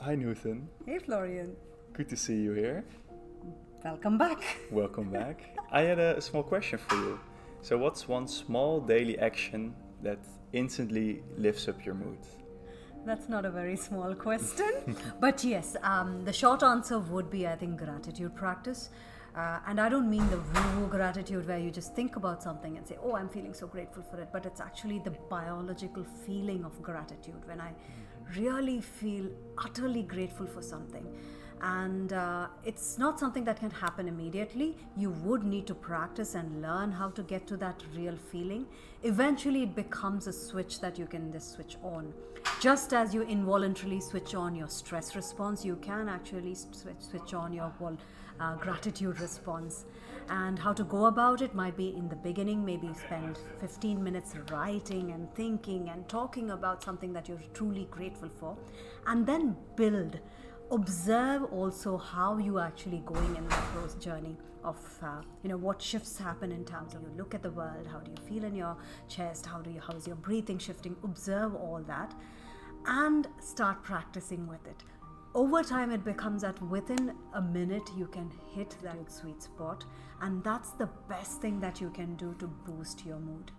Hi Nuthan, Hey Florian, good to see you here. welcome back. Welcome back. I had a small question for you. So, what's one small daily action that instantly lifts up your mood? That's not a very small question, but yes, the short answer would be I think gratitude practice. And I don't mean the woo-woo gratitude where you just think about something and say, oh, I'm feeling so grateful for it, but it's actually the biological feeling of gratitude when I really feel utterly grateful for something. And it's not something that can happen immediately. You would need to practice and learn how to get to that real feeling. Eventually it becomes a switch that you can just switch on. Just as you involuntarily switch on your stress response, you can actually switch on your gratitude response. And how to go about it might be in the beginning, maybe spend 15 minutes writing and thinking and talking about something that you're truly grateful for, and then build. Observe also how you actually going in that growth journey of what shifts happen in terms of you look at the world, how do you feel in your chest, how is your breathing shifting. Observe all that and start practicing with it. Over time it becomes that within a minute you can hit that sweet spot, and that's the best thing that you can do to boost your mood.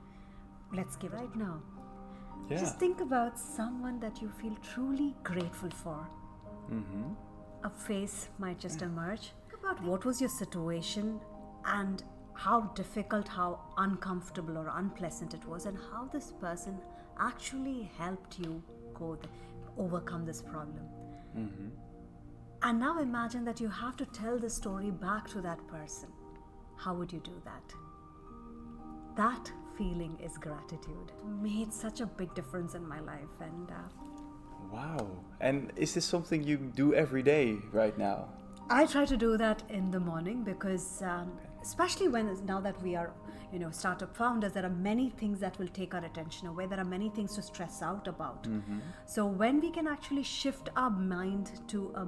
Let's give it right now. Yeah. Just think about someone that you feel truly grateful for. A face might just emerge. Think about what was your situation and how difficult, how uncomfortable or unpleasant it was, and how this person actually helped you overcome this problem. And now imagine that you have to tell the story back to that person. How would you do that? That feeling is gratitude. It made such a big difference in my life, and Wow. And is this something you do every day right now? I try to do that in the morning because, especially now that we are, startup founders, there are many things that will take our attention away. There are many things to stress out about. So when we can actually shift our mind to a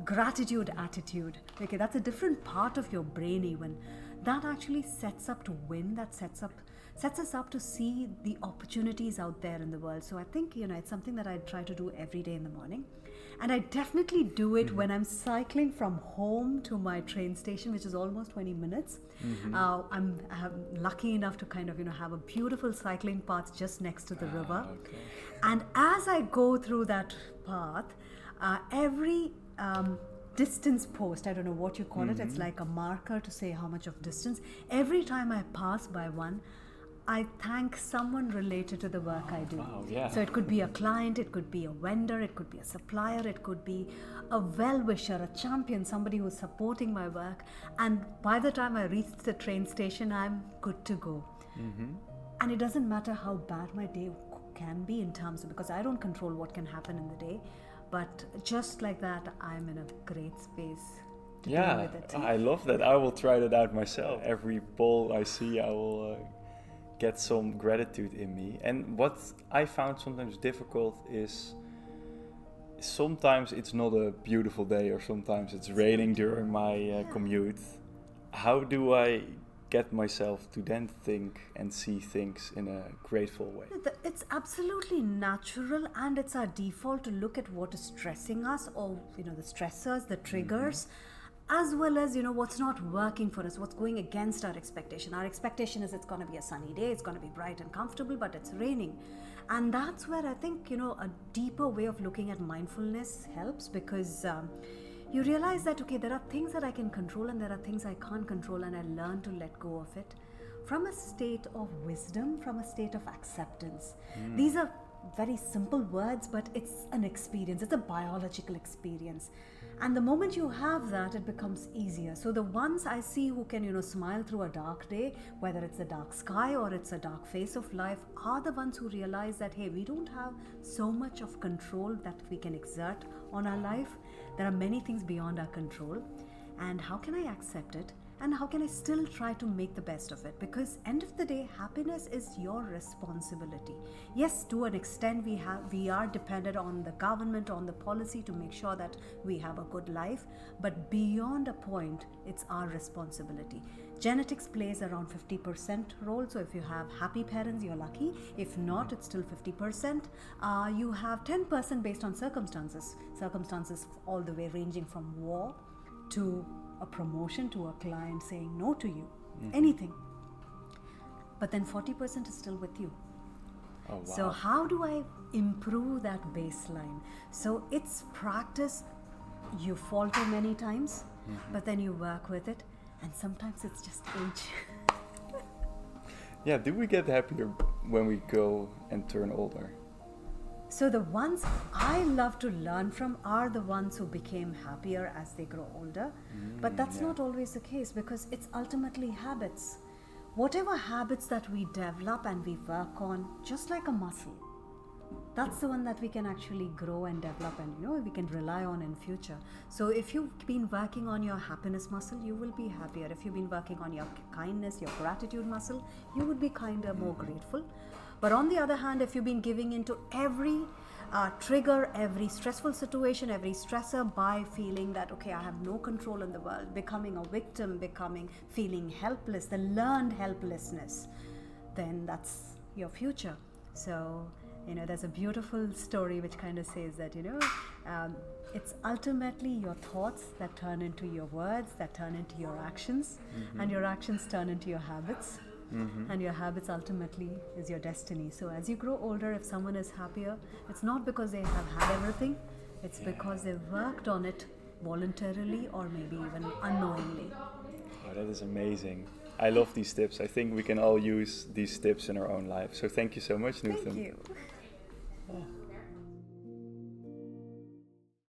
gratitude attitude, okay, that's a different part of your brain even. That actually sets up to win. That sets us up to see the opportunities out there in the world. So I think it's something that I try to do every day in the morning, and I definitely do it when I'm cycling from home to my train station, which is almost 20 minutes. I'm lucky enough to kind of have a beautiful cycling path just next to the river. Okay. And as I go through that path, every distance post, I don't know what you call it, it's like a marker to say how much of distance. Every time I pass by one, I thank someone related to the work I do. Wow, yeah. So it could be a client, it could be a vendor, it could be a supplier, it could be a well-wisher, a champion, somebody who's supporting my work. And by the time I reach the train station, I'm good to go. And it doesn't matter how bad my day can be in terms of, because I don't control what can happen in the day, but just like that, I'm in a great space to deal with it. I love that. I will try that out myself. Every bowl I see, I will get some gratitude in me. And what I found sometimes difficult is sometimes it's not a beautiful day, or sometimes it's raining during my commute. How do I get myself to then think and see things in a grateful way? It's absolutely natural, and it's our default to look at what is stressing us, or the stressors, the triggers, as well as what's not working for us, what's going against our expectation. Our expectation is it's going to be a sunny day, it's going to be bright and comfortable, but it's raining. And that's where I think a deeper way of looking at mindfulness helps, because you realize that okay, there are things that I can control and there are things I can't control, and I learn to let go of it from a state of wisdom, from a state of acceptance. These are very simple words, but it's an experience. It's a biological experience. And the moment you have that, it becomes easier. So the ones I see who can, smile through a dark day, whether it's a dark sky or it's a dark phase of life, are the ones who realize that, hey, we don't have so much of control that we can exert on our life. There are many things beyond our control. And how can I accept it? and how can I still try to make the best of it? Because end of the day, happiness is your responsibility. Yes, to an extent we are dependent on the government, on the policy to make sure that we have a good life, but beyond a point, it's our responsibility. Genetics plays around 50% role, so if you have happy parents, you're lucky. If not, it's still 50%. You have 10% based on circumstances all the way ranging from war to a promotion, to a client saying no to you, anything. But then 40% is still with you. Oh, wow. So how do I improve that baseline? So it's practice. You falter many times, but then you work with it, and sometimes it's just age. Yeah, do we get happier when we go and turn older? So the ones I love to learn from are the ones who became happier as they grow older. But that's not always the case, because it's ultimately habits. Whatever habits that we develop and we work on, just like a muscle, that's the one that we can actually grow and develop, and we can rely on in future. So if you've been working on your happiness muscle, you will be happier. If you've been working on your kindness, your gratitude muscle, you would be kinder, more grateful. But on the other hand, if you've been giving into every trigger, every stressful situation, every stressor by feeling that, okay, I have no control in the world, becoming a victim, feeling helpless, the learned helplessness, then that's your future. So, there's a beautiful story which kind of says that, it's ultimately your thoughts that turn into your words, that turn into your actions, and your actions turn into your habits. And your habits ultimately is your destiny. So as you grow older, if someone is happier, it's not because they have had everything, it's because they've worked on it voluntarily or maybe even unknowingly. Oh, that is amazing. I love these tips. I think we can all use these tips in our own life. So thank you so much, Nuthan. Thank you.